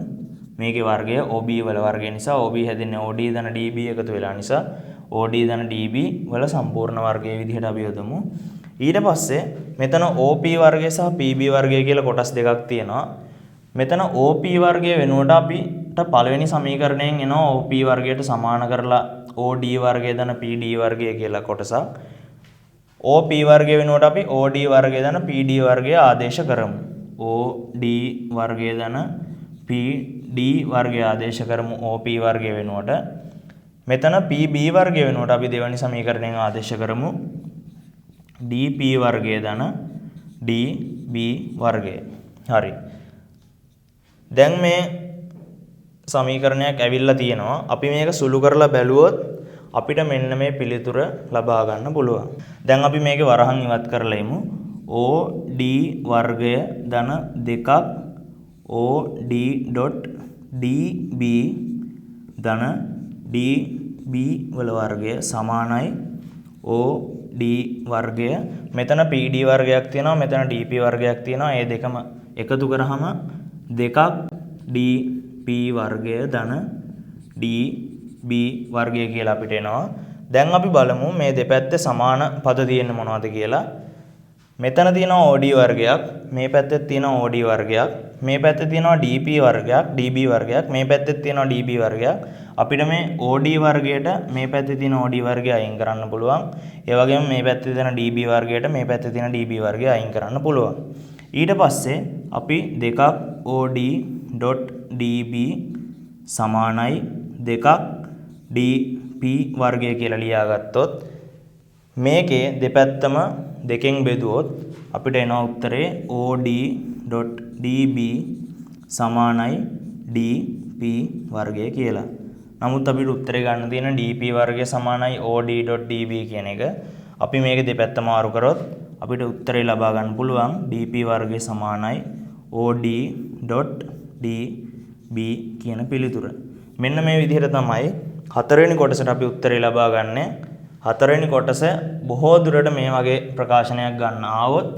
මේකේ වර්ගය OB වල වර්ගය නිසා OB හැදෙන්නේ OD ධන DB එකතු වෙලා නිසා OD ධන DB වල සම්පූර්ණ වර්ගයේ විදිහට අපි යොදමු. ඊට පස්සේ මෙතන OP වර්ගය සහ PB වර්ගය කියලා කොටස් දෙකක් තියෙනවා. මෙතන OP වර්ගය වෙනුවට අපිට පළවෙනි සමීකරණයෙන් එනවා OP වර්ගයට සමාන කරලා OD වර්ගය ධන PD වර්ගය කියලා කොටසක්. OP වර්ගය වෙනුවට අපි OD වර්ගය දන PD වර්ගය ආදේශ කරමු. OD වර්ගය දන PD වර්ගය ආදේශ කරමු OP වර්ගය වෙනුවට. මෙතන PB වර්ගය වෙනුවට අපි දෙවැනි සමීකරණයෙන් ආදේශ කරමු DP වර්ගය දන DB වර්ගය. හරි. දැන් මේ සමීකරණයක් ඇවිල්ලා තියෙනවා. අපි මේක සුළු කරලා බැලුවොත් අපිට මෙන්න මේ පිළිතුර ලබා ගන්න පුළුවන්. දැන් අපි මේකේ වරහන් ඉවත් කරලා ඉමු. OD වර්ගය ධන 2ක් OD.dB ධන DB වල වර්ගය සමානයි OD වර්ගය. මෙතන PD වර්ගයක් තියෙනවා, මෙතන DP වර්ගයක් තියෙනවා. මේ දෙකම එකතු කරාම 2ක් DP වර්ගය ධන DB වර්ගය කියලා අපිට එනවා. දැන් අපි බලමු මේ දෙපැත්තේ සමාන පද තියෙන්නේ මොනවද කියලා. මෙතන තියෙනවා OD වර්ගයක්, මේ පැත්තේ තියෙනවා OD වර්ගයක්, මේ පැත්තේ තියෙනවා DP වර්ගයක්, DB වර්ගයක්, මේ පැත්තේ තියෙනවා DB වර්ගයක්. අපිට මේ OD වර්ගයට මේ පැත්තේ තියෙන OD වර්ගය අයින් කරන්න පුළුවන්. ඒ වගේම මේ පැත්තේ තියෙන DB වර්ගයට මේ පැත්තේ තියෙන DB වර්ගය අයින් කරන්න පුළුවන්. ඊට පස්සේ අපි 2ක් OD.dB සමානයි 2ක් DP වර්ගය කියලා ලියාගත්තොත් මේකේ දෙපැත්තම දෙකෙන් බෙදුවොත් අපිට එන උත්තරේ OD.dB සමානයි DP වර්ගය කියලා. නමුත් අපිට උත්තරේ ගන්න තියෙන DP වර්ගය සමානයි OD.dB කියන එක. අපි මේකේ දෙපැත්ත මාරු කරොත් අපිට උත්තරේ ලබා ගන්න පුළුවන් DP වර්ගය සමානයි OD.dB කියන පිළිතුර. මෙන්න මේ විදිහට තමයි හතරවෙනි කොටසට අපි උත්තරේ ලබා ගන්න. හතරවෙනි කොටස බොහෝ දුරට මේ වගේ ප්‍රකාශනයක් ගන්න ආවොත්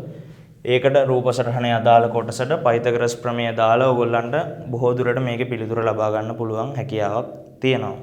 ඒකට රූප සටහනේ අදාළ කොටසට පයිතගරස් ප්‍රමේය දාලා ඔයගොල්ලන්ට බොහෝ දුරට මේකේ පිළිතුර ලබා ගන්න පුළුවන් හැකියාවක් තියෙනවා.